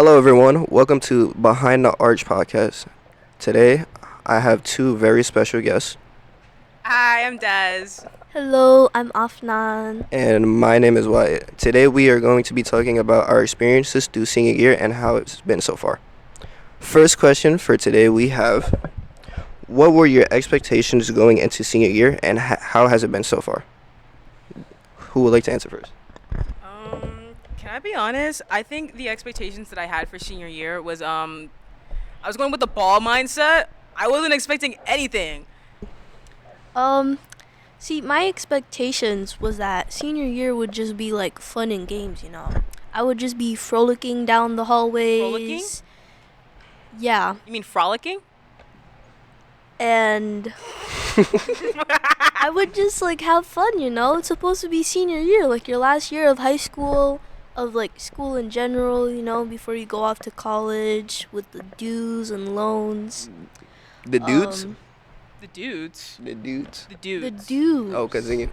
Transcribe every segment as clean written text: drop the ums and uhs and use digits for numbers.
Hello, everyone. Welcome to Behind the Arch podcast. Today, I have two very special guests, Hi, I'm Des. Hello, I'm Afnan. and my name is Wyatt. Today, we are going to be talking about our experiences through senior year and how it's been so far. First question for today, we have: what were your expectations going into senior year, and how has it been so far? Who would like to answer first? Can I be honest? I think the expectations that I had for senior year was I was going with the ball mindset. I wasn't expecting anything. Um, See, my expectations was that senior year would just be like fun and games, you know. I would just be frolicking down the hallways. Frolicking? Yeah, You mean frolicking? and I would just like have fun, you know. It's supposed to be senior year, like your last year of high school, of like school in general, you know, before you go off to college with the dues and loans. The dudes? Um, The dudes. The dudes. The dudes. the dues. Oh, continue.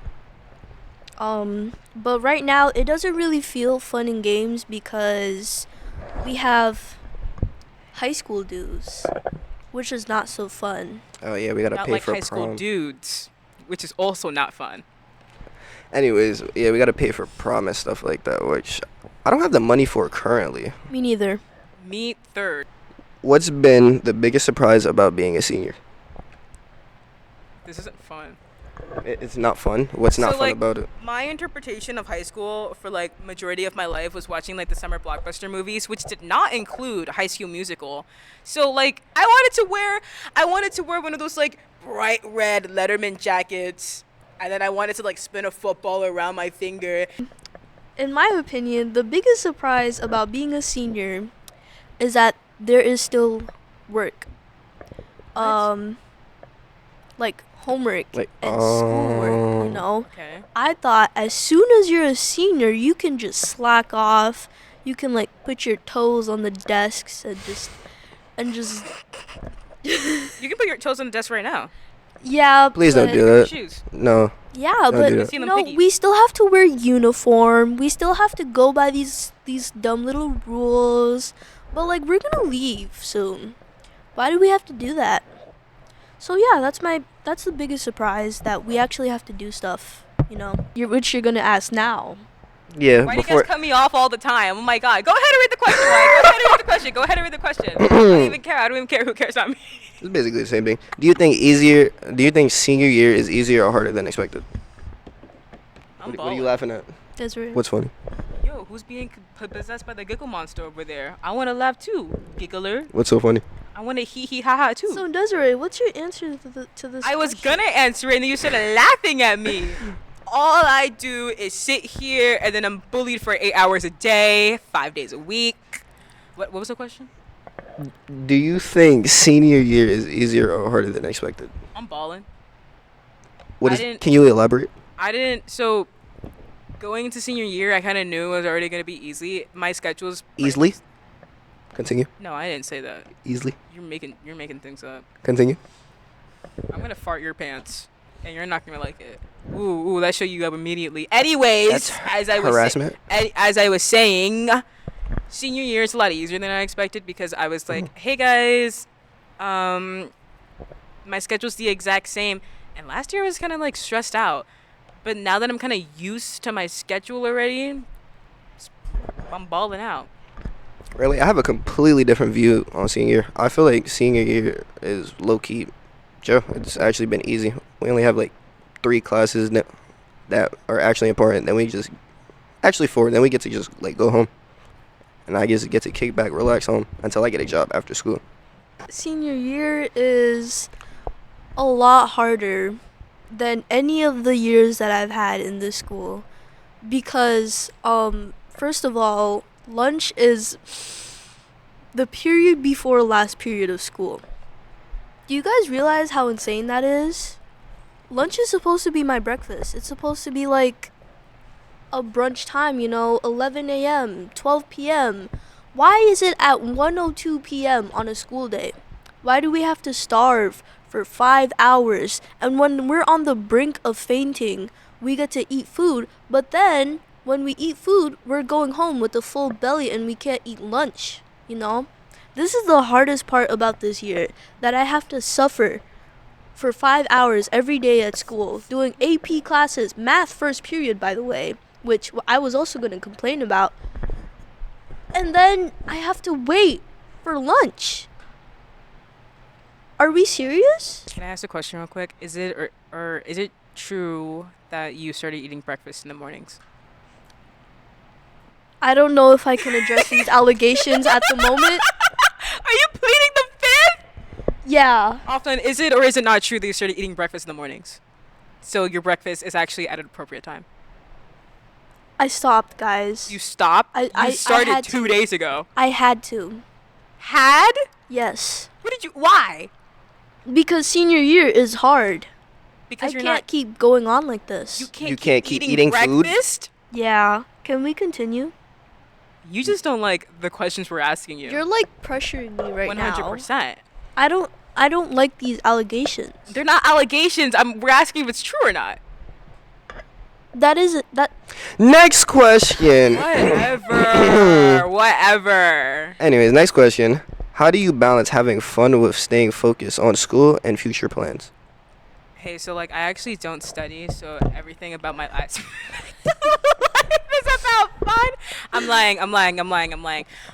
But right now it doesn't really feel fun and games because we have high school dues, which is not so fun. Oh, yeah, we gotta Not pay like for high school prom. dudes, which is also not fun. Anyways, yeah, we gotta pay for prom and stuff like that, which I don't have the money for currently. Me neither. Me third. What's been the biggest surprise about being a senior? This isn't fun. It's not fun. What's not So, fun like, about it? My interpretation of high school for like majority of my life was watching like the summer blockbuster movies, which did not include High School Musical. So like I wanted to wear one of those like bright red Letterman jackets, and then I wanted to like spin a football around my finger. In my opinion, the biggest surprise about being a senior is that there is still work. Like homework Like, and schoolwork, you know. Okay. I thought as soon as you're a senior, you can just slack off. You can like put your toes on the desks and just You can put your toes on the desk right now. yeah. Please don't but- do Your that. shoes. No. Yeah, Don't but do that. Seen you them know, piggies. we still have to wear uniform. We still have to go by these dumb little rules. But like we're gonna leave soon. Why do we have to do that? So yeah, that's the biggest surprise that we actually have to do stuff. You know, which you're gonna ask now. Yeah, Why do you before. guys cut me off all the time? Oh my god. Go ahead and read the question, Mike. Go ahead and read the question. Go ahead and read the question. I don't even care. I don't even care who cares about me. It's basically the same thing. Do you think senior year is easier or harder than expected? I'm What are you balling. laughing at? That's right. What's funny? Yo, who's being possessed by the giggle monster over there? I want to laugh too, giggler. What's so funny? I want to hee hee ha ha too. So Desiree, what's your answer to this? I was question? gonna answer it and then you started laughing at me. All I do is sit here and then I'm bullied for 8 hours a day, 5 days a week. What was the question? Do you think senior year is easier or harder than expected? I'm balling. What I is? didn't- Can you elaborate? So going into senior year, I kind of knew it was already gonna be easy. My schedule's Easily. Continue. No, I didn't say that. Easily. You're making things up. Continue. I'm gonna fart your pants, and you're not gonna like it. Ooh, that show you up immediately. Anyways, That's as I was harassment. as I was saying, senior year is a lot easier than I expected because I was like, hey guys, my schedule's the exact same, and last year I was kind of like stressed out, but now that I'm kind of used to my schedule already, I'm balling out. Really, I have a completely different view on senior year. I feel like senior year is low key. Joe, it's actually been easy. We only have like 3 classes that are actually important. Then we just actually 4. Then we get to just like go home, and I just get to kick back, relax home until I get a job after school. Senior year is a lot harder than any of the years that I've had in this school because first of all, lunch is the period before last period of school. Do you guys realize how insane that is? Lunch is supposed to be my breakfast. It's supposed to be like a brunch time, you know, 11 a.m., 12 p.m. Why is it at 1:02 p.m. on a school day? Why do we have to starve for 5 hours? And when we're on the brink of fainting, we get to eat food, but then when we eat food, we're going home with a full belly and we can't eat lunch. you know? This is the hardest part about this year, that I have to suffer for 5 hours every day at school doing AP classes, math first period, by the way, which I was also going to complain about. And then I have to wait for lunch. Are we serious? Can I ask a question real quick? Is it or is it true that you started eating breakfast in the mornings? I don't know if I can address these allegations at the moment. Are you pleading the fifth? Yeah. Often, is it or is it not true that you started eating breakfast in the mornings? So your breakfast is actually at an appropriate time. I stopped, guys. You stopped? I You started had 2 to. days ago. I had to. Had? Yes. What did you? Why? Because senior year is hard. Because I you're can't not. keep going on like this. You can't. You can't keep eating eating food? breakfast. Yeah. Can we continue? You just don't like the questions we're asking you. You're like pressuring me right now. 100%. I don't like these allegations. They're not allegations. We're asking if it's true or not. That is that Next question. Whatever. Whatever. Anyways, next question. How do you balance having fun with staying focused on school and future plans? Hey, so like I actually don't study, so everything about my life is about fun. I'm lying.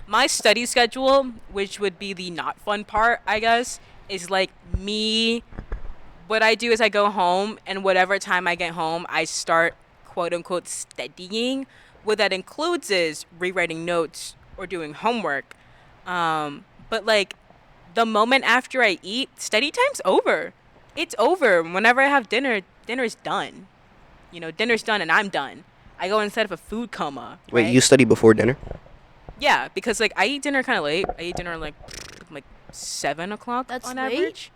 My study schedule, which would be the not fun part, I guess, is like me. What I do is I go home, and whatever time I get home, I start quote unquote studying. What that includes is rewriting notes or doing homework. But like the moment after I eat, study time's over. It's over. Whenever I have dinner, dinner's done. You know, dinner's done and I'm done. I go instead of a food coma. Wait, right? you study before dinner? Yeah, because like I eat dinner kind of late. I eat dinner like 7 o'clock That's on late? average.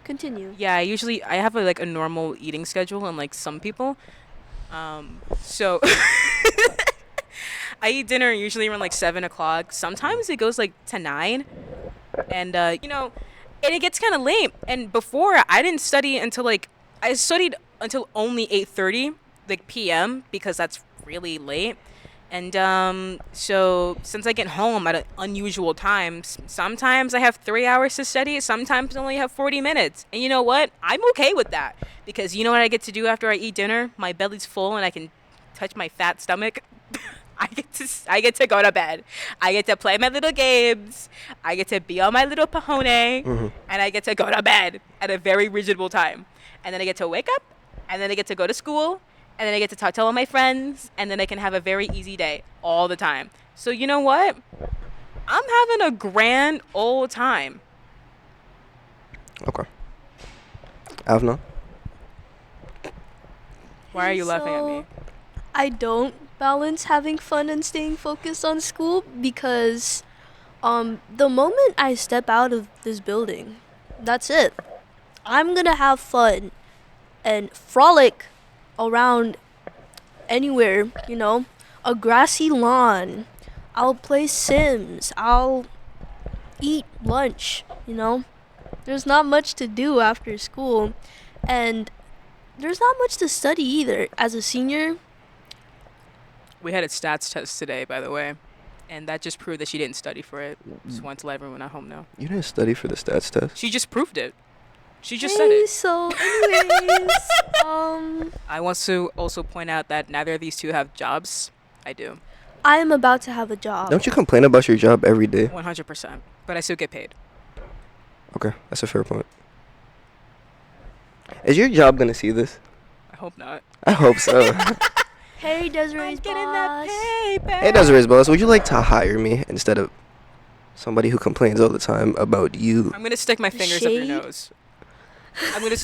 continue. Yeah, I have a normal eating schedule, unlike some people. So I eat dinner usually around like 7 o'clock. Sometimes it goes like to 9, and and it gets kind of late. And before I didn't study until I studied until only 8:30 p.m. because that's really late. And so since I get home at unusual times, sometimes I have 3 hours to study, sometimes I only have 40 minutes. And you know what? I'm okay with that, because you know what I get to do after I eat dinner? My belly's full and I can touch my fat stomach. I get to go to bed. I get to play my little games. I get to be on my little pajone, and I get to go to bed at a very reasonable time. And then I get to wake up, and then I get to go to school, and then I get to talk to all my friends, and then I can have a very easy day all the time. So you know what? I'm having a grand old time. Okay. Avna? Why are you laughing at me? I don't balance having fun and staying focused on school because the moment I step out of this building, that's it. I'm gonna have fun and frolic around anywhere, a grassy lawn. I'll play Sims. I'll eat lunch, There's not much to do after school, and there's not much to study either. As a senior, We had a stats test today, by the way, and that just proved that she didn't study for it. Just wanted to let everyone at home know. You didn't study for the stats test? She just proved it. She just said it. So anyways, I want to also point out that neither of these two have jobs. I do. I'm about to have a job. Don't you complain about your job every day? 100%. But I still get paid. Okay, that's a fair point. Is your job gonna see this? I hope not. I hope so. Hey, Desiree's boss. paper. Hey, Desiree's boss, would you like to hire me instead of somebody who complains all the time about you? I'm gonna stick my fingers up your Shade? nose. I'm gonna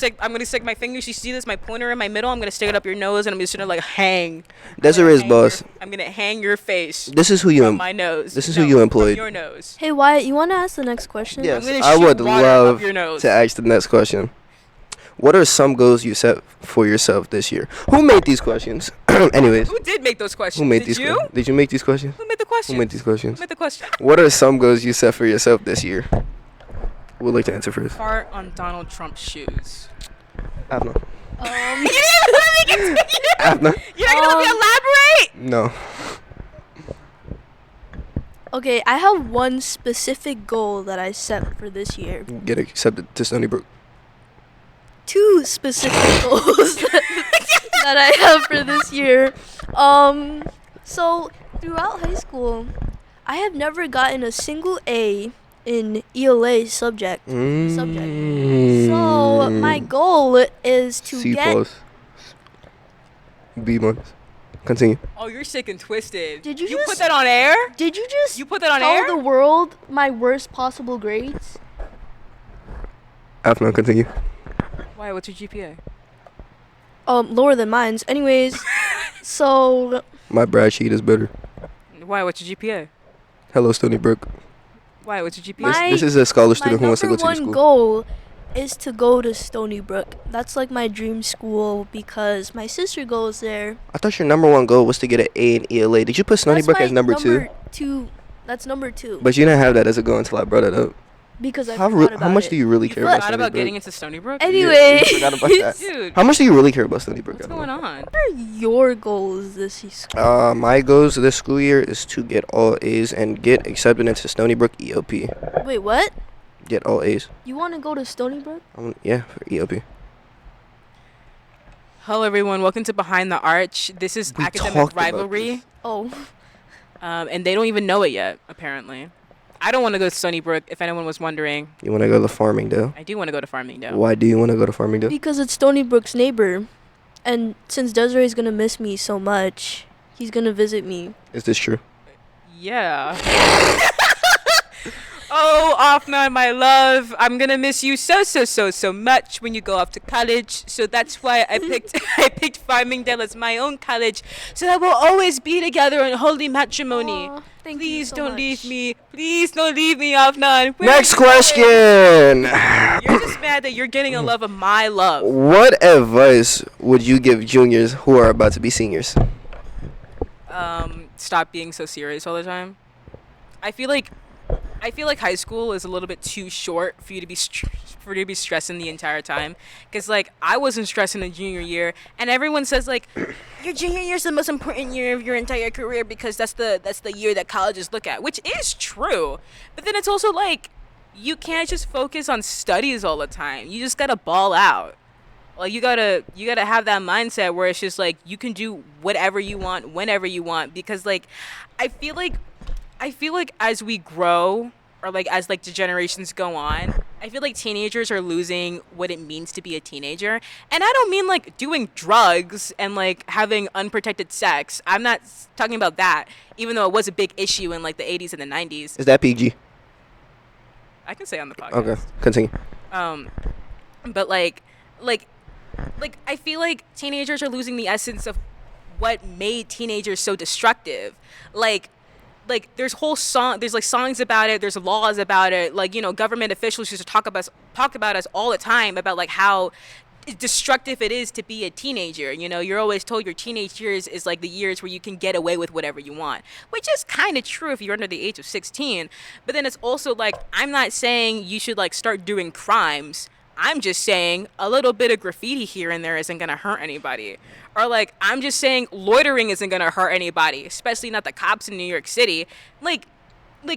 stick my fingers. You see this? My pointer in my middle. I'm gonna stick it up your nose, and I'm just gonna hang. Desiree's boss, I'm gonna hang your face this is who you from my nose. this is who you employed. From your nose. Hey, Wyatt, you want to ask the next question? Yes, gonna I shoot would water love up your nose. to ask the next question. What are some goals you set for yourself this year? Who made these questions? Anyways, Who did make those questions? who made Did these you? questions? Did you make these questions? Who made the questions? Who made these questions? Who made the question? What are some goals you set for yourself this year? Who would like to answer first? Fart on Donald Trump's shoes. Avna. You didn't even let me continue. Avna. You're not gonna let me elaborate. No. Okay, I have one specific goal that I set for this year. Get accepted to Stony Brook. Two specific goals that I have for this year. So throughout high school, I have never gotten a single A in ELA subject. So my goal is to C get. plus. B minus. Continue. Oh, you're sick and twisted. Did you put just- that on air? Did you just You put that on tell air? the world my worst possible grades? Afnan, continue. Why? What's your GPA? Lower than mine's. Anyways, so My Brad sheet is better. Why? What's your GPA? Hello, Stony Brook. Why? What's your GPA? My- This is a scholar my student who wants to go number to the one school. goal is to go to Stony Brook. That's like my dream school because my sister goes there. I thought your number one goal was to get an A in ELA. Did you put Stony That's Brook my as number two? two. That's number two. But you didn't have that as a goal until I brought it up. Because I How, forgot about how much it. do you really You care about forgot Stony about Brook? getting into Stony Brook? Anyway, You forgot about that. Dude, How much do you really care about Stony Brook? what's I don't going know. on? What are your goals this school? My goals this school year is to get all A's and get accepted into Stony Brook EOP. Wait, what? Get all A's. You want to go to Stony Brook? Yeah, for EOP. Hello, everyone. Welcome to Behind the Arch. This is We academic talked about rivalry, this. Oh, and they don't even know it yet. Apparently, I don't want to go to Stony Brook. If anyone was wondering, You want to go to Farmingdale? I do want to go to Farmingdale. Why do you want to go to Farmingdale? because it's Stony Brook's neighbor, and since Desiree's gonna miss me so much, he's gonna visit me. Is this true? Yeah. Oh, Afnan, my love, I'm gonna miss you so much when you go off to college. So that's why I picked I picked Farmingdale as my own college, so that we'll always be together in holy matrimony. Aw, thank you Please so don't much. leave me. Please don't leave me, Afnan. Where Next are you going? question. You're just mad that you're getting a love of my love. What advice would you give juniors who are about to be seniors? Stop being so serious all the time. I feel like high school is a little bit too short for you to be stressing the entire time. Cause like I wasn't stressing in junior year, and everyone says like your junior year is the most important year of your entire career because that's the year that colleges look at, which is true. But then it's also like you can't just focus on studies all the time. You just gotta ball out. Like you gotta have that mindset where it's just like you can do whatever you want whenever you want, because like I feel like as we grow, or like as like the generations go on, I feel like teenagers are losing what it means to be a teenager. And I don't mean like doing drugs and like having unprotected sex. I'm not talking about that, even though it was a big issue in like the 80s and the 90s. Is that PG? I can say on the podcast. Okay, continue. But like I feel like teenagers are losing the essence of what made teenagers so destructive. Like there's like songs about it, there's laws about it. Like, you know, government officials used to talk about us all the time about like how destructive it is to be a teenager. You know, you're always told your teenage years is like the years where you can get away with whatever you want, which is kind of true if you're under the age of 16. But then it's also like, I'm not saying you should like start doing crimes. I'm just saying a little bit of graffiti here and there isn't gonna hurt anybody. Or like, I'm just saying loitering isn't gonna hurt anybody, especially not the cops in New York City. Like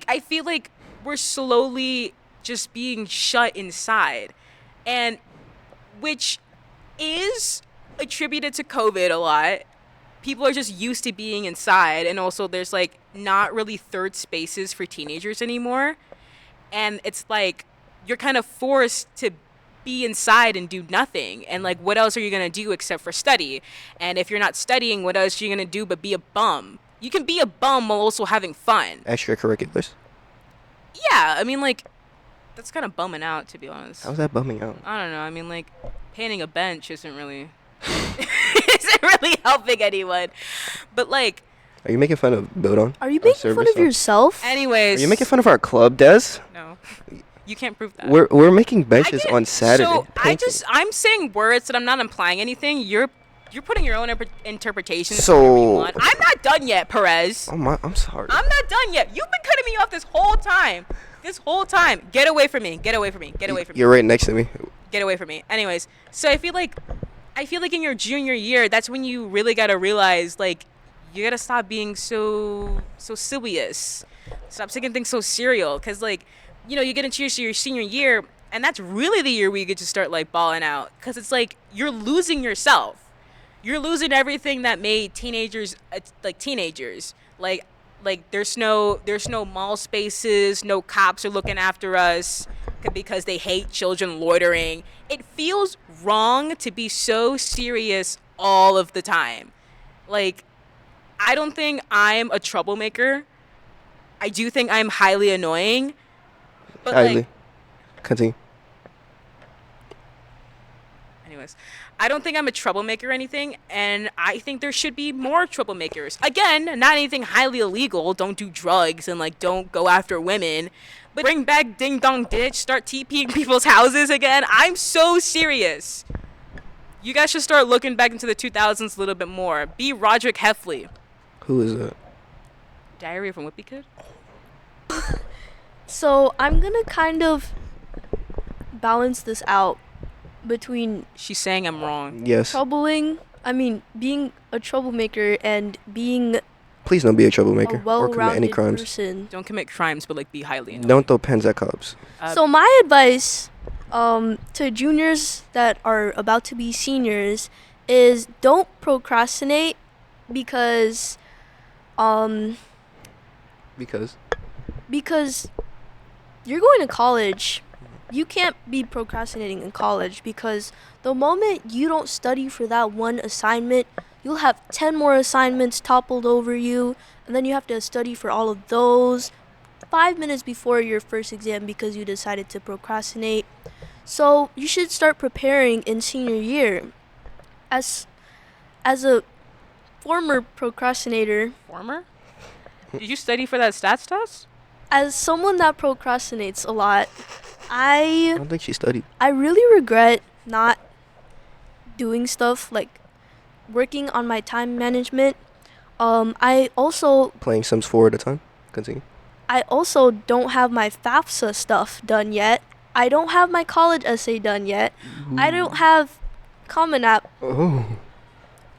I feel like we're slowly just being shut inside, and which is attributed to COVID a lot. People are just used to being inside, and also there's like not really third spaces for teenagers anymore. And it's like you're kind of forced to be inside and do nothing. And like, what else are you going to do except for study? And if you're not studying, what else are you going to do but be a bum? You can be a bum while also having fun. Extracurriculars. Yeah, I mean, like, that's kind of bumming out, to be honest. How's that bumming out? I don't know. I mean, like, painting a bench isn't really isn't really helping anyone. But like, Are you making fun of Build On? Are you Our making service fun of on- yourself? anyways. Are you making fun of our club, Des? No, you can't prove that. We're making I benches didn't- on Saturday. So painting. I'm saying words that I'm not implying anything. You're putting your own interpretations. So- whatever you want. I'm not done yet, Perez. Oh my! I'm sorry. I'm not done yet. You've been cutting me off this whole time. This whole time. Get away from me. Get away from me. Get away from me. You're right next to me. Get away from me. Anyways, so I feel like in your junior year, that's when you really gotta realize, like, you gotta stop being so serious. Stop taking things so serial, because like, you get into your senior year, and that's really the year where you get to start like balling out, because it's like you're losing yourself. You're losing everything that made teenagers like teenagers. Like there's no mall spaces, no cops are looking after us because they hate children loitering. It feels wrong to be so serious all of the time. Like, I don't think I'm a troublemaker. I do think I'm highly annoying. But Highly. like, Continue. anyways, I don't think I'm a troublemaker or anything, and I think there should be more troublemakers. Again, not anything highly illegal. Don't do drugs and like don't go after women. But bring back Ding Dong Ditch, start TPing people's houses again. I'm so serious. You guys should start looking back into the 2000s a little bit more. Be Roderick Heffley. Who is that? Diary from Whippy Kid? So I'm gonna kind of balance this out between She's saying I'm wrong. Yes. being a troublemaker and being Please don't be a a troublemaker or commit any well-rounded crimes. person. Don't commit crimes, but like be highly annoying. Don't throw pens at cops. So my advice to juniors that are about to be seniors is don't procrastinate because Because because you're going to college. You can't be procrastinating in college because the moment you don't study for that one assignment, you'll have 10 more assignments toppled over you, and then you have to study for all of those 5 minutes before your first exam because you decided to procrastinate. So you should start preparing in senior year. As a former procrastinator, Former? Did you study for that stats test? as someone that procrastinates a lot, I don't think she studied. I really regret not doing stuff like working on my time management. I also Playing Sims 4 at a time. Continue. don't have my FAFSA stuff done yet. I don't have my college essay done yet. I don't have Common App. Oh.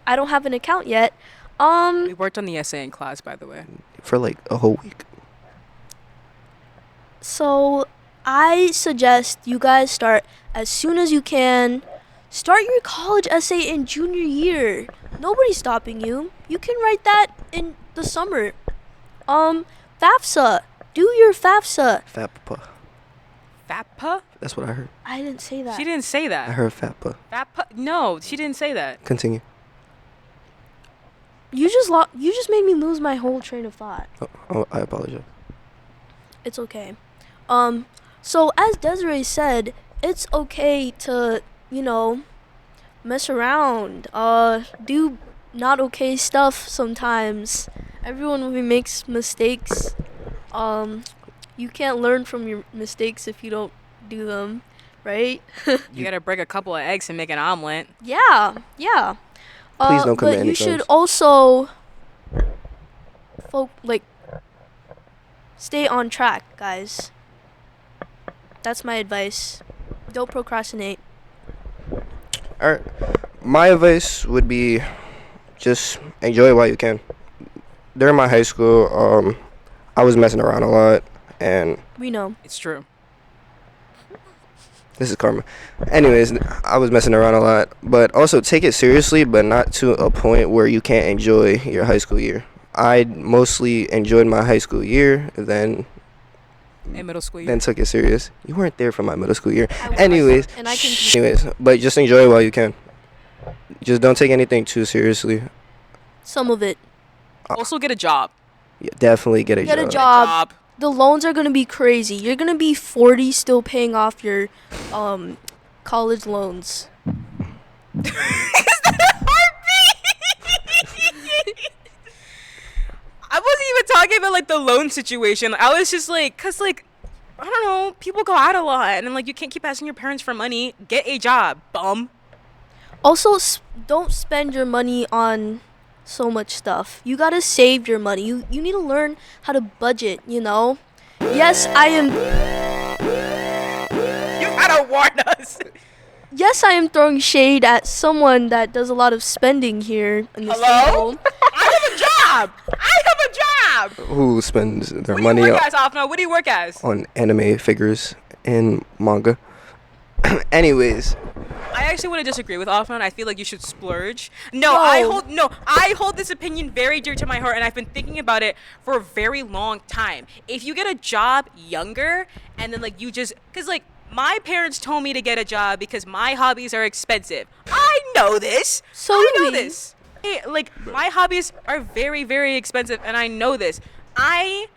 I don't have an account yet. We worked on the essay in class, by the way. For like a whole week. So I suggest you guys start as soon as you can. Start your college essay in junior year. Nobody's stopping you. You can write that in the summer. FAFSA. Do your FAFSA. FAPPA. FAPPA? That's what I heard. I didn't say that. She didn't say I that. heard FAPPA. FAPPA? No, she didn't say that. Continue. You just made me lose my whole train of thought. Oh, I apologize. It's okay. So as Desiree said, it's okay to, mess around, do not okay stuff sometimes. Everyone makes mistakes. You can't learn from your mistakes if you don't do them, right? You gotta break a couple of eggs and make an omelet. Yeah. Please don't commit but any you should crimes. also stay on track, guys. That's my advice. Don't procrastinate. Alright. My advice would be just enjoy it while you can. During my high school, I was messing around a lot, and We know. It's true. this is karma. Anyways, I was messing around a lot, but also take it seriously, but not to a point where you can't enjoy your high school year. I mostly enjoyed my high school year, then In middle school, then took it serious. You weren't there for my middle school year. I was. Anyways, And I can. but just enjoy it while you can. Just don't take anything too seriously. Some of it. also get a job. Yeah, definitely get a Get a job. job. The loans are gonna be crazy. You're gonna be 40 still paying off your college loans. I wasn't even talking about like the loan situation. I was just like, cause like, I don't know, people go out a lot, and then like you can't keep asking your parents for money. Get a job, bum. Also, don't spend your money on so much stuff. You gotta save your money. You need to learn how to budget. Yes, I am. You gotta warn us. Yes, I am throwing shade at someone that does a lot of spending here in this Hello? table. I have a job. job? who spends their What do money you work as, Afna? What do you work as? on anime figures and manga. Anyways, I actually want to disagree with Afna. I feel like you should splurge. No, No. I hold this opinion very dear to my heart, and I've been thinking about it for a very long time. If you get a job younger, and then like you just, cause like my parents told me to get a job because my hobbies are expensive. I know this. So I do know we. this. Like my hobbies are very, very expensive, and I know this. I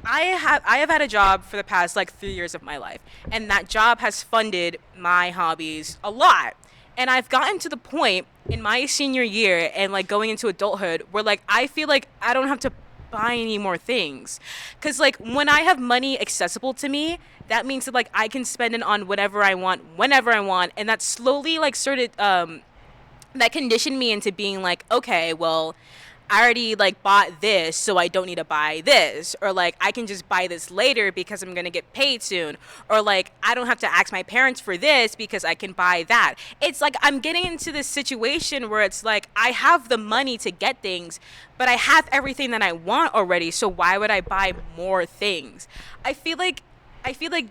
have had a job for the past like 3 years of my life, and that job has funded my hobbies a lot. And I've gotten to the point in my senior year and like going into adulthood where like I feel like I don't have to buy any more things, because like when I have money accessible to me, that means that like I can spend it on whatever I want whenever I want, and that slowly like started that conditioned me into being like, okay, well, I already like bought this, so I don't need to buy this, or like I can just buy this later because I'm gonna get paid soon, or like I don't have to ask my parents for this because I can buy that. It's like I'm getting into this situation where it's like I have the money to get things, but I have everything that I want already, so why would I buy more things? I feel like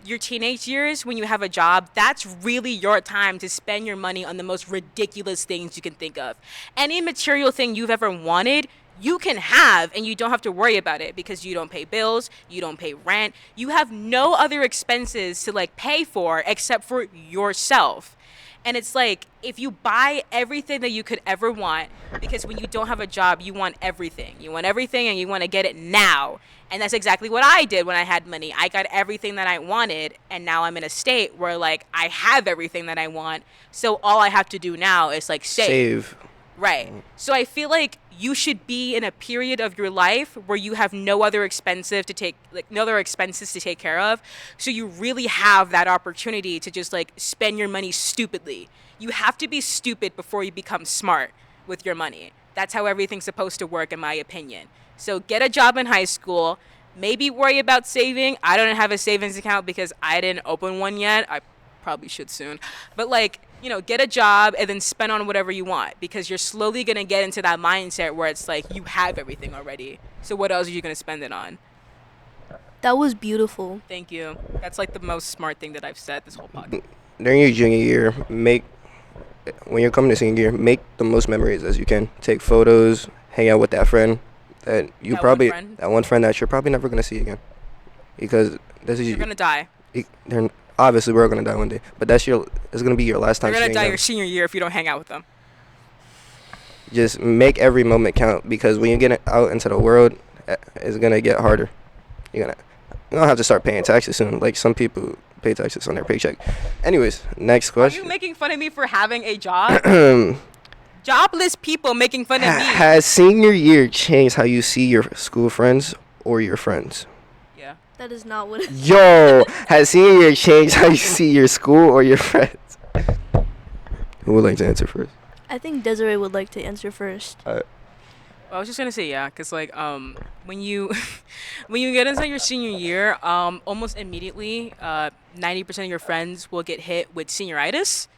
your teenage years, when you have a job, that's really your time to spend your money on the most ridiculous things you can think of. Any material thing you've ever wanted, you can have, and you don't have to worry about it because you don't pay bills, you don't pay rent, you have no other expenses to like pay for except for yourself. And it's like, if you buy everything that you could ever want, because when you don't have a job, you want everything. You want everything and you want to get it now. And that's exactly what I did when I had money. I got everything that I wanted, and now I'm in a state where like I have everything that I want. So all I have to do now is like save. Right. So I feel like you should be in a period of your life where you have no other expenses to take care of. So you really have that opportunity to just like spend your money stupidly. You have to be stupid before you become smart with your money. That's how everything's supposed to work, in my opinion. So get a job in high school. Maybe worry about saving. I don't have a savings account because I didn't open one yet. I probably should soon. But like, you know, get a job and then spend on whatever you want, because you're slowly going to get into that mindset where it's like you have everything already. So what else are you going to spend it on? That was beautiful. Thank you. That's like the most smart thing that I've said this whole podcast. during your junior year, when you're coming to senior year, make the most memories as you can. Take photos, hang out with that friend that that one friend that you're probably never gonna see again, because You're going to die. they're obviously we're gonna die one day, but it's gonna be your last time. You're going to seeing die them. your senior year if you don't hang out with them. Just make every moment count, because when you get out into the world, it's gonna get harder. You're gonna have to start paying taxes soon. Like some people pay taxes on their paycheck. Anyways, next Are question. you making fun of me for having a job? Jobless people making fun of me. Has senior year changed how you see your school friends or your friends? Yeah. That is not what. Yo, has senior year changed how you see your school or your friends? Who would like to answer first? I think Desiree would like to answer first. Well, I was just gonna say yeah, cause like when you when you get into your senior year, almost immediately 90% of your friends will get hit with senioritis,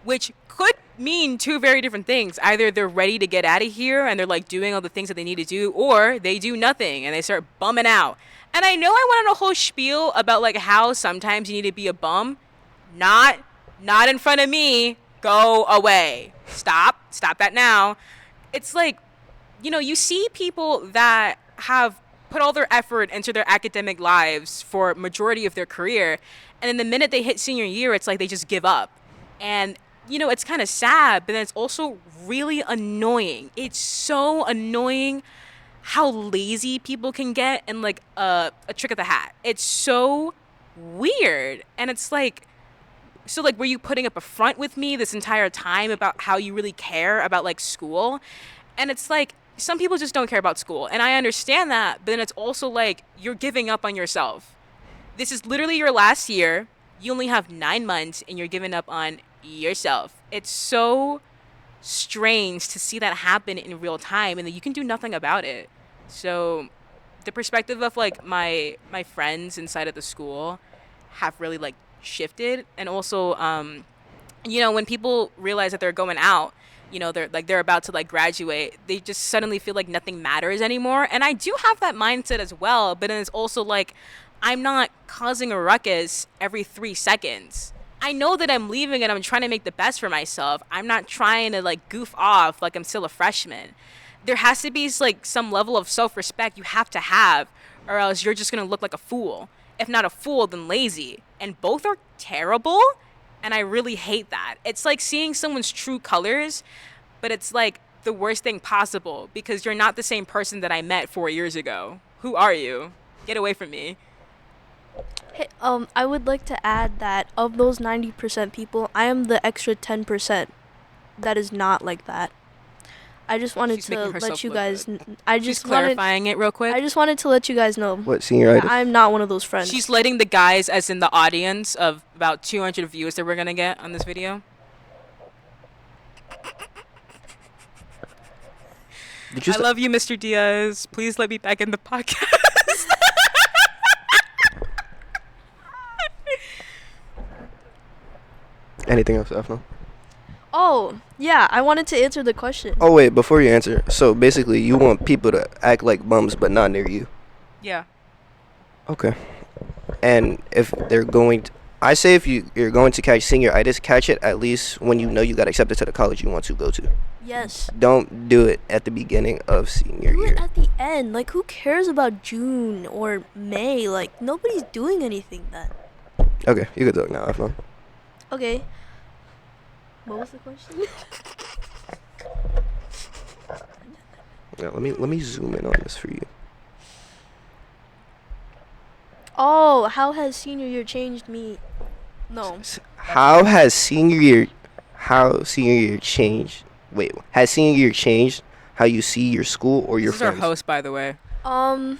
which could mean two very different things. Either they're ready to get out of here and they're like doing all the things that they need to do, or they do nothing and they start bumming out. And I know I went on a whole spiel about like how sometimes you need to be a bum. Not in front of me. Go away. Stop that now. It's like, you know, you see people that have put all their effort into their academic lives for majority of their career, and then the minute they hit senior year, it's like they just give up. And you know, it's kind of sad, but then it's also really annoying. It's so annoying how lazy people can get, and like a trick of the hat. It's so weird. And it's like, so like, were you putting up a front with me this entire time about how you really care about like school? And it's like, some people just don't care about school, and I understand that, but then it's also like you're giving up on yourself. This is literally your last year. You only have 9 months and you're giving up on yourself. It's so strange to see that happen in real time and that you can do nothing about it. So the perspective of like my friends inside of the school have really like shifted. And also you know, when people realize that they're going out, they're about to like graduate, they just suddenly feel like nothing matters anymore. And I do have that mindset as well, but then it's also like I'm not causing a ruckus every 3 seconds. I know that I'm leaving and I'm trying to make the best for myself. I'm not trying to like goof off like I'm still a freshman. There has to be like some level of self-respect you have to have, or else you're just going to look like a fool. If not a fool, then lazy. And both are terrible, and I really hate that. It's like seeing someone's true colors, but it's like the worst thing possible because you're not the same person that I met 4 years ago. Who are you? Get away from me. Hey, I would like to add that of those 90% people, I am the extra 10% that is not like that. I just wanted She's making to herself let you look guys. good. I She's just wanted. clarifying it real quick. I just wanted to let you guys know. What, senioritis? that I'm not one of those friends. She's letting the guys, as in the audience of about 200 views that we're gonna get on this video. Did you I love you, Mr. Diaz. Please let me back in the podcast. anything else, Afno? Oh, yeah, I wanted to answer the question. Oh, wait, before you answer. So, basically, you want people to act like bums, but not near you. Yeah. Okay. And if they're going to... I say if you're going to catch senioritis, catch it at least when you know you got accepted to the college you want to go to. Yes. Don't do it at the beginning of senior Do year. it at the end. Like, who cares about June or May? Like, nobody's doing anything then. Okay, you can talk now, Afno. Okay. What was the question? Yeah, let me zoom in on this for you. Oh, how has senior year changed me? No. How senior year changed? Wait, has senior year changed how you see your school or your This is our friends? host, by the way. Um,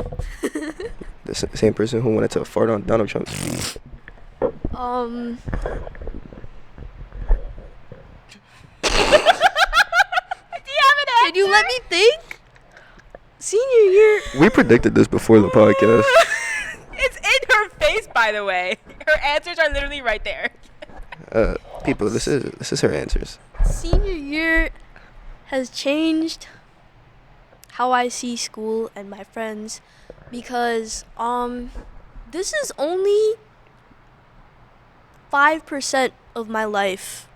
The same person who wanted to fart on Donald Trump's feet. um, can you let me think? Senior year. We predicted this before the podcast. It's in her face, by the way. Her answers are literally right there. People, this is her answers. Senior year has changed how I see school and my friends because this is only 5% of my life.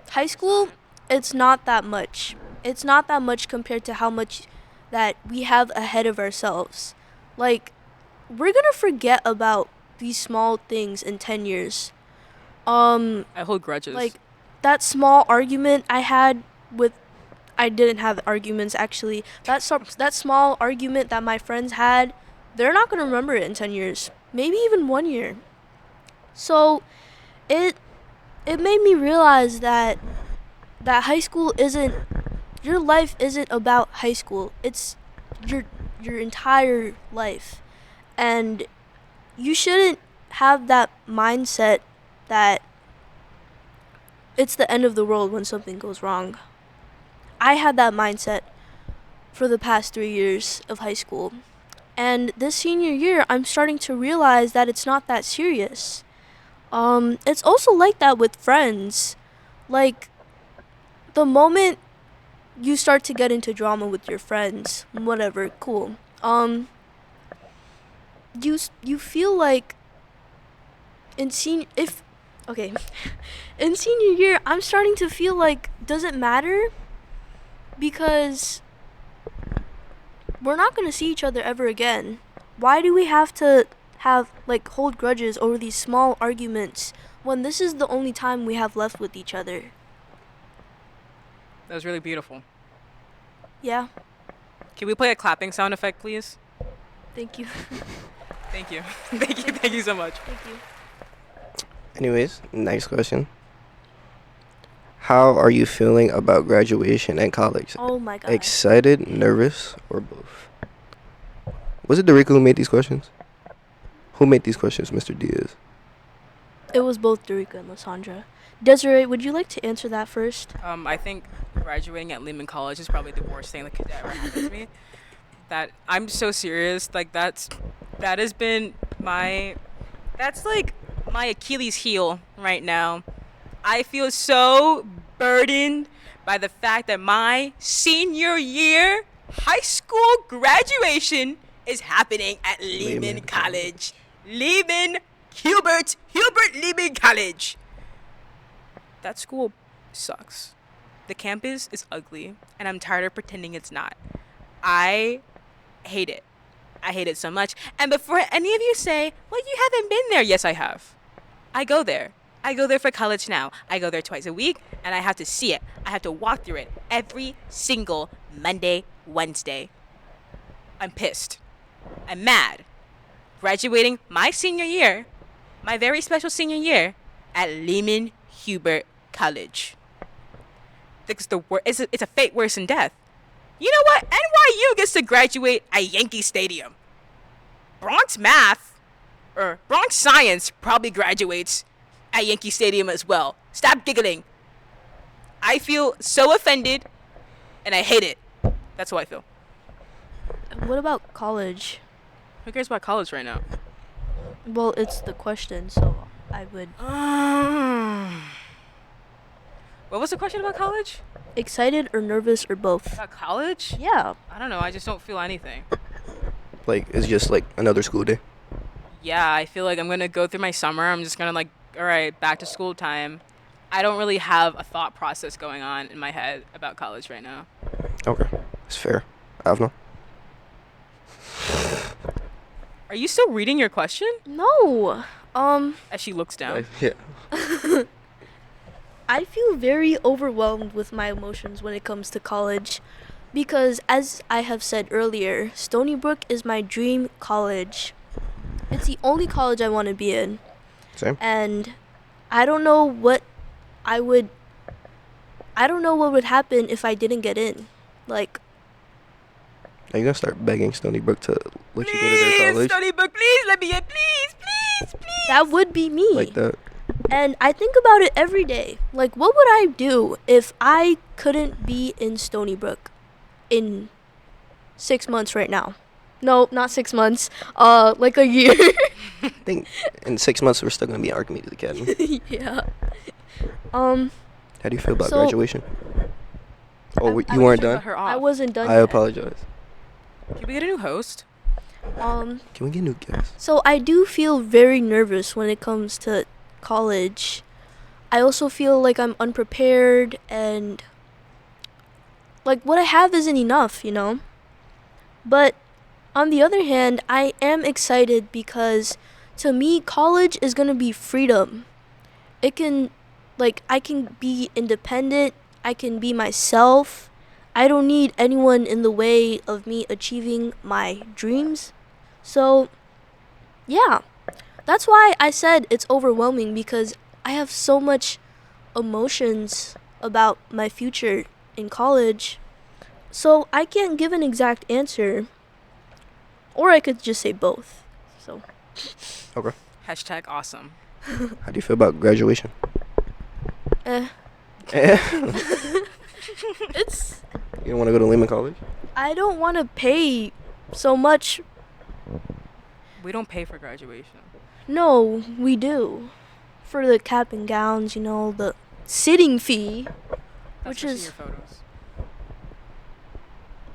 High school, it's not that much. It's not that much compared to how much that we have ahead of ourselves. Like, we're gonna forget about these small things in 10 years. I hold grudges. Like, that small argument I had with, I didn't have arguments actually. That small argument that my friends had, they're not gonna remember it in 10 years, maybe even 1 year. So, it made me realize that high school isn't, your life isn't about high school. It's your entire life, and you shouldn't have that mindset that it's the end of the world when something goes wrong. I had that mindset for the past 3 years of high school. And this senior year, I'm starting to realize that it's not that serious. It's also like that with friends. Like, the moment you start to get into drama with your friends, whatever, cool. You feel like in senior year, I'm starting to feel like, does it matter? Because we're not going to see each other ever again. Why do we have to hold grudges over these small arguments when this is the only time we have left with each other? That was really beautiful. Yeah, Can we play a clapping sound effect, please? thank you. Thank you. Thank you so much. Thank you. Anyways, next question. How are you feeling about graduation and college? Oh my god. Excited, nervous, or both? Was it Dorica who made these questions? Who made these questions, Mr. Diaz? It was both Dorica and Lysandra. Desiree, would you like to answer that first? I think graduating at Lehman College is probably the worst thing that could ever happen to me. That I'm so serious. Like that has been that's like my Achilles heel right now. I feel so burdened by the fact that my senior year high school graduation is happening at Lehman Lehman College. Lehman Hubert Lehman College. That school sucks. The campus is ugly, and I'm tired of pretending it's not. I hate it. I hate it so much. And before any of you say, well, you haven't been there, yes, I have. I go there. I go there for college now. I go there twice a week, and I have to see it. I have to walk through it every single Monday, Wednesday. I'm pissed. I'm mad. Graduating my senior year, my very special senior year, at Lehman Hubert College. It's a fate worse than death. You know what? NYU gets to graduate at Yankee Stadium. Bronx Science probably graduates at Yankee Stadium as well. Stop giggling. I feel so offended, and I hate it. That's how I feel. What about college? Who cares about college right now? Well, it's the question, so I would. What was the question about college? Excited or nervous or both? About college? Yeah. I don't know. I just don't feel anything. Like, it's just like another school day. Yeah, I feel like I'm going to go through my summer. I'm just going to, like, all right, back to school time. I don't really have a thought process going on in my head about college right now. Okay, it's fair. I have none. Are you still reading your question? No. As she looks down. Yeah. I feel very overwhelmed with my emotions when it comes to college because, as I have said earlier, Stony Brook is my dream college. It's the only college I want to be in. Same. And I don't know what would happen if I didn't get in. Like, Are you gonna start begging Stony Brook to let you go to their Please, college? Stony Brook, please let me in. Please. that would be me. Like that? And I think about it every day. Like, what would I do if I couldn't be in Stony Brook in 6 months right now? No, not 6 months. Like a year. I think in 6 months we're still gonna be at Archimedes Academy. Yeah. How do you feel about So- graduation? Oh, I you weren't Cut done? her off. I wasn't done I yet. apologize. Can we get a new host? Can we get new guests? So I do feel very nervous when it comes to college. I also feel like I'm unprepared and like what I have isn't enough, you know? But on the other hand, I am excited because to me college is going to be freedom. I can be independent, I can be myself. I don't need anyone in the way of me achieving my dreams. So, yeah. That's why I said it's overwhelming because I have so much emotions about my future in college. So, I can't give an exact answer. Or I could just say both. So, Okay. Hashtag awesome. How do you feel about graduation? eh. Eh. It's You don't want to go to Lehman College? I don't want to pay so much. We don't pay for graduation. No, we do. For the cap and gowns, you know, the sitting fee. That's Which for is- senior photos.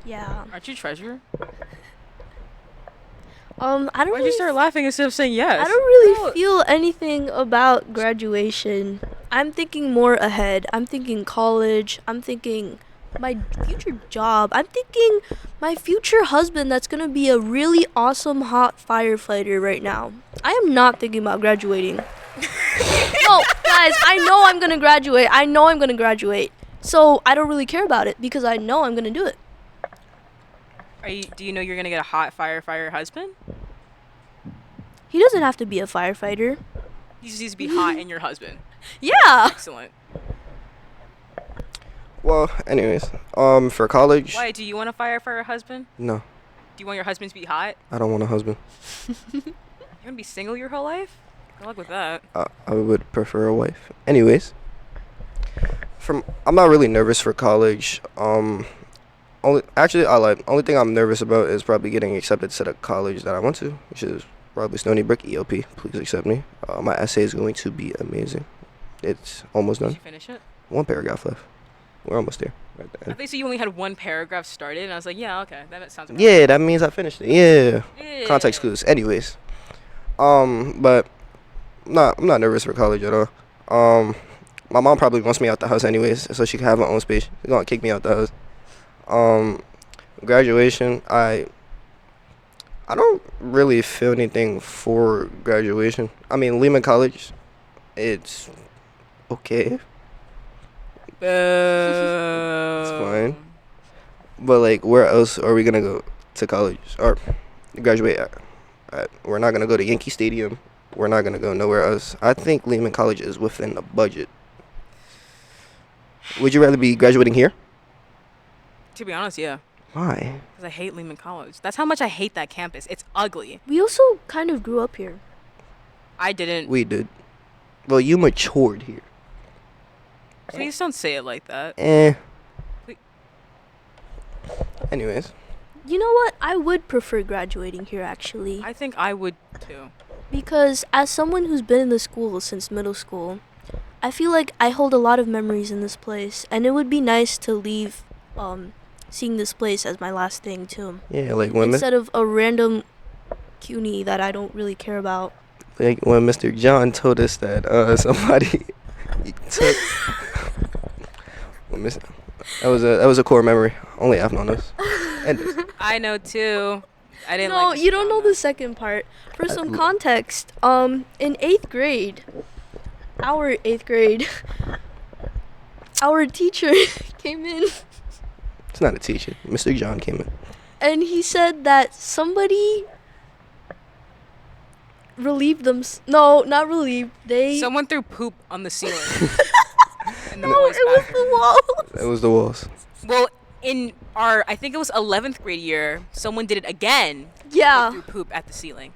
Yeah. Aren't you treasurer? I don't Why'd really you start laughing instead of saying yes? I don't really No. feel anything about graduation. I'm thinking more ahead. I'm thinking college. I'm thinking my future job. I'm thinking my future husband that's going to be a really awesome hot firefighter right now. I am not thinking about graduating. No, guys, I know I'm going to graduate. So I don't really care about it because I know I'm going to do it. Do you know you're gonna get a hot firefighter husband? He doesn't have to be a firefighter. He just needs to be hot and your husband. Yeah. Excellent. Well, anyways, for college, Why? Do you want a firefighter husband? no, Do you want your husband to be hot? I don't want a husband. You're gonna be single your whole life? Good luck with that. I would prefer a wife. Anyways, I'm not really nervous for college. Only thing I'm nervous about is probably getting accepted to the college that I went to, which is probably Stony Brook EOP. Please accept me. My essay is going to be amazing. It's almost Did done. you finish it? One paragraph left. We're almost there. Right I there. think so. You only had one paragraph started, and I was like, yeah, okay, that sounds. About Yeah, that means I finished it. Yeah. right. Context clues. Anyways, but I'm not nervous for college at all. My mom probably wants me out the house anyways, so she can have her own space. She's gonna kick me out the house. Graduation, I don't really feel anything for graduation. I mean, Lehman College, it's okay. It's fine. But like, where else are we gonna go to college or graduate at? We're not gonna go to Yankee Stadium. We're not gonna go nowhere else. I think Lehman College is within the budget. Would you rather be graduating here? To be honest, yeah. Why? Because I hate Lehman College. That's how much I hate that campus. It's ugly. We also kind of grew up here. I didn't. We did. Well, you matured here. Please don't say it like that. Wait. Anyways, You know what? I would prefer graduating here actually. I think I would too. Because as someone who's been in the school since middle school, I feel like I hold a lot of memories in this place, and it would be nice to leave seeing this place as my last thing too. yeah, like when Instead of a random CUNY that I don't really care about. like when Mr. John told us that somebody took. That was a core memory. Only I've known this. And this. I know too. I didn't. No, like you don't know the the second part. For some context, in 8th grade, our 8th grade, our teacher came in It's not a teacher. Mr. John came in. and he said that somebody relieved them. No, not relieved. They. Someone threw poop on the ceiling. In the No, boys' it was bathroom. the walls. It was the walls. Well, in our, I think it was 11th grade year, someone did it again. Yeah. They threw poop at the ceiling.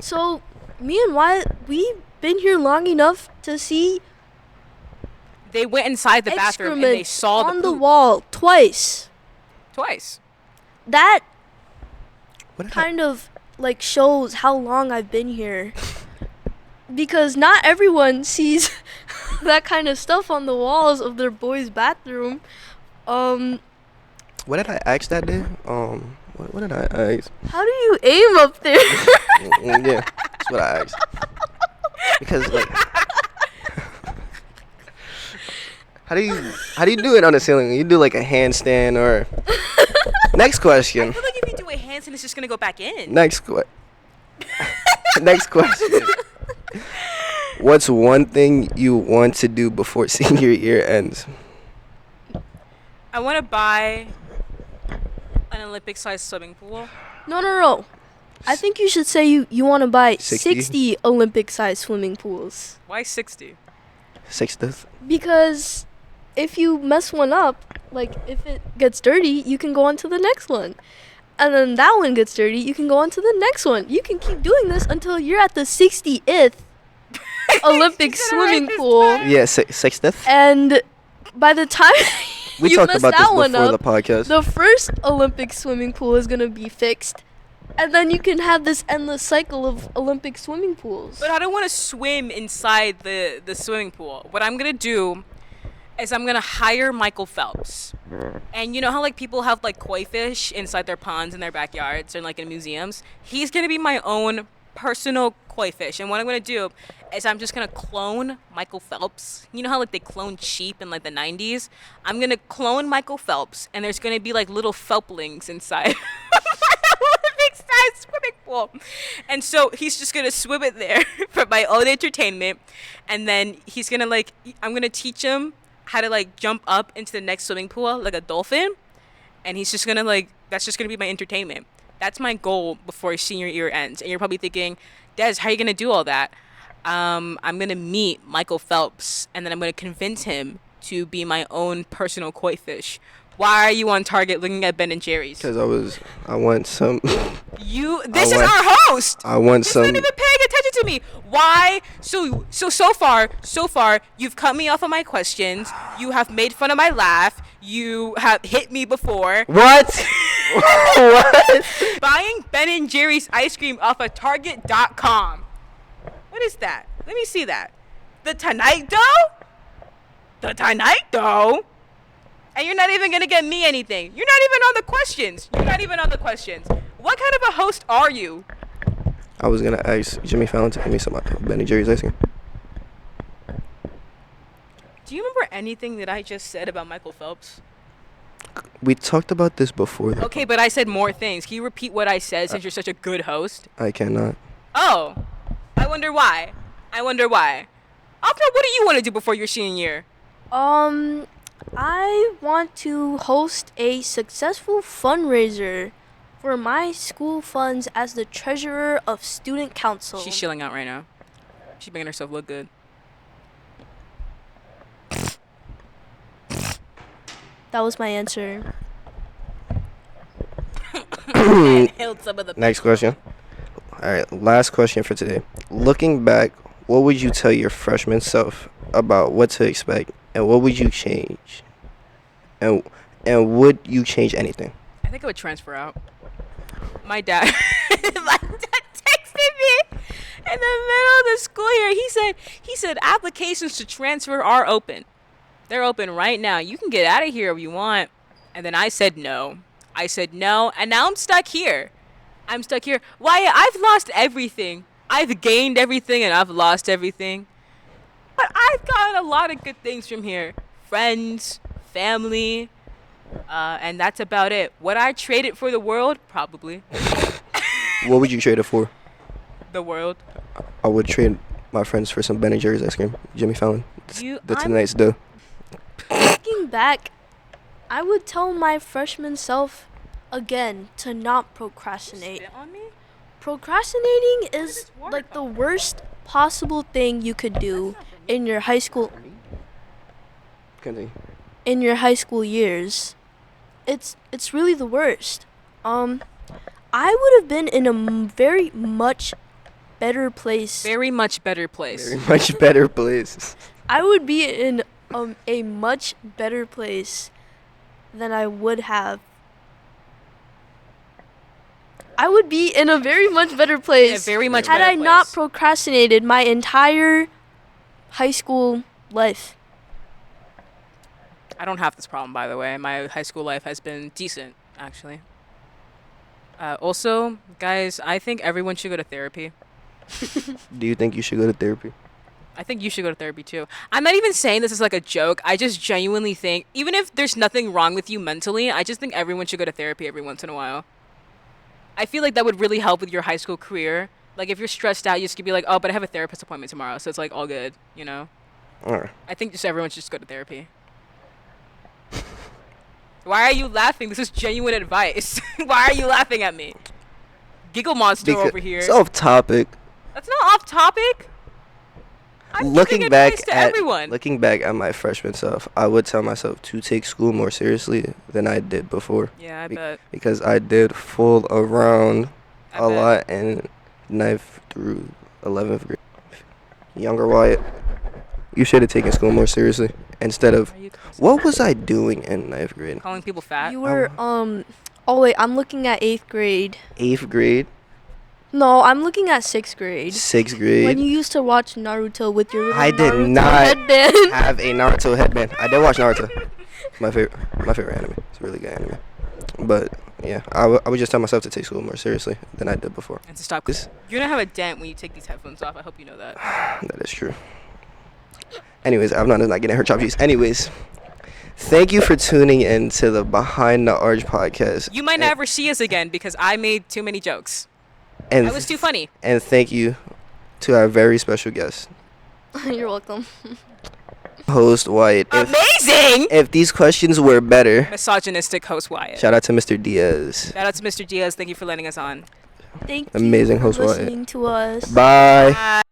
So, me and Wyatt, we've been here long enough to see They went inside the bathroom and they excrement saw on the the poop wall twice. twice. That What did kind of like shows how long I've been here. Because not everyone sees that kind of stuff on the walls of their boys' bathroom. what did I ask that day? What did I ask? How do you aim up there? Yeah, that's what I asked. Because like, how do you do it on the ceiling? You do like a handstand or? Next I question. feel like if you do a handstand, it's just gonna go back in. Next Next question. What's one thing you want to do before senior year ends? I want to buy an Olympic-sized swimming pool. No. I think you should say you want to buy 60? 60 Olympic-sized swimming pools. Why 60? 60th. Because if you mess one up, like if it gets dirty, you can go on to the next one. And then that one gets dirty, you can go on to the next one. You can keep doing this until you're at the 60th Olympic She's gonna write swimming this pool. down. Yeah, 60th. And by the time We you talked mess about that this one before the up, podcast. the first Olympic swimming pool is going to be fixed. And then you can have this endless cycle of Olympic swimming pools. But I don't want to swim inside the swimming pool. What I'm gonna do is I'm gonna hire Michael Phelps. And you know how like people have like koi fish inside their ponds in their backyards and like in museums? He's gonna be my own personal koi fish. And what I'm gonna do is I'm just gonna clone Michael Phelps. You know how like they cloned sheep in like the 90s? I'm gonna clone Michael Phelps and there's gonna be like little Phelplings inside. Big size swimming pool. And so he's just gonna swim it there for my own entertainment. And then he's gonna like, I'm gonna teach him how to like jump up into the next swimming pool like a dolphin. And he's just gonna like, that's just gonna be my entertainment. That's my goal before senior year ends. And you're probably thinking, Des, how are you gonna do all that? I'm gonna meet Michael Phelps and then I'm gonna convince him to be my own personal koi fish. Why are you on Target looking at Ben and Jerry's? Because I want some. This is want- our host. I want He's some. not even paying attention to me. Why? So far, you've cut me off of my questions. You have made fun of my laugh. You have hit me before. What? What? Buying Ben and Jerry's ice cream off of Target.com. What is that? Let me see that. The Tonight Dough? The Tonight Dough? And you're not even gonna get me anything. You're not even on the questions. You're not even on the questions. What kind of a host are you? I was gonna ask Jimmy Fallon to give me some Ben & Jerry's ice cream. Do you remember anything that I just said about Michael Phelps? We talked about this before. Though. Okay, but I said more things. Can you repeat what I said since you're such a good host? I cannot. Oh, I wonder why. I wonder why. After, what do you want to do before your senior year? I want to host a successful fundraiser for my school funds as the treasurer of student council. She's chilling out right now. She's making herself look good. That was my answer. Inhaled some of the Next question. All right, last question for today. Looking back, what would you tell your freshman self about what to expect, and what would you change? And would you change anything? I think I would transfer out. My dad texted me in the middle of the school year. He said applications to transfer are open. They're open right now. You can get out of here if you want. And then I said no. And now I'm stuck here. Why? I've lost everything. I've gained everything and I've lost everything. But I've gotten a lot of good things from here. Friends, family, and that's about it. Would I trade it for the world? Probably. What would you trade it for? The world. I would trade my friends for some Ben & Jerry's ice cream. Jimmy Fallon. That's I'm- tonight's dough. Looking back, I would tell my freshman self again to not procrastinate. Spit on me? Procrastinating is like the worst possible thing you could do in your high school Continue. years. It's really the worst. I would have been in a very much better place. Very much better place. Very much better place. I would be in a much better place than I would have. I would be in a very much better place A very much had better I not place. procrastinated my entire high school life. I don't have this problem, by the way. My high school life has been decent, actually. Also, guys, I think everyone should go to therapy. Do you think you should go to therapy? I think you should go to therapy too. I'm not even saying this as like a joke. I just genuinely think, even if there's nothing wrong with you mentally, I just think everyone should go to therapy every once in a while. I feel like that would really help with your high school career. Like if you're stressed out, you just could be like, oh, but I have a therapist appointment tomorrow, so it's like all good, you know? All right. I think just everyone should just go to therapy. Why are you laughing? This is genuine advice. Why are you laughing at me? Giggle monster over here. It's off topic. That's not off topic. I'm Looking giving back advice to at everyone. looking back at my freshman self, I would tell myself to take school more seriously than I did before. Yeah, I Be- bet. Because I did fool around I a bet. lot in 9th through 11th grade. Younger Wyatt, you should have taken school more seriously instead of. Are you cussing? What was I doing in 9th grade? Calling people fat? You were oh wait, I'm looking at 8th grade. 8th grade, No, I'm looking at 6th grade. 6th When grade. you used to watch Naruto with your little I did Naruto not headband. have a Naruto headband. I did watch Naruto. My favorite anime. It's a really good anime. But yeah, I would just tell myself to take school more seriously than I did before. And to stop. This You're gonna have a dent when you take these headphones off. I hope you know that. that is true. Anyways, I'm not getting her chop cheese. Anyways, thank you for tuning in to the Behind the Arch podcast. You might never see us again because I made too many jokes. And I was too funny. And thank you to our very special guest, You're welcome. host Wyatt. Amazing! If these questions were better, Misogynistic host Wyatt. shout out to Mr. Diaz. Shout out to Mr. Diaz. Thank you for letting us on. Thank Amazing you host for Wyatt. listening to us. Bye. Bye.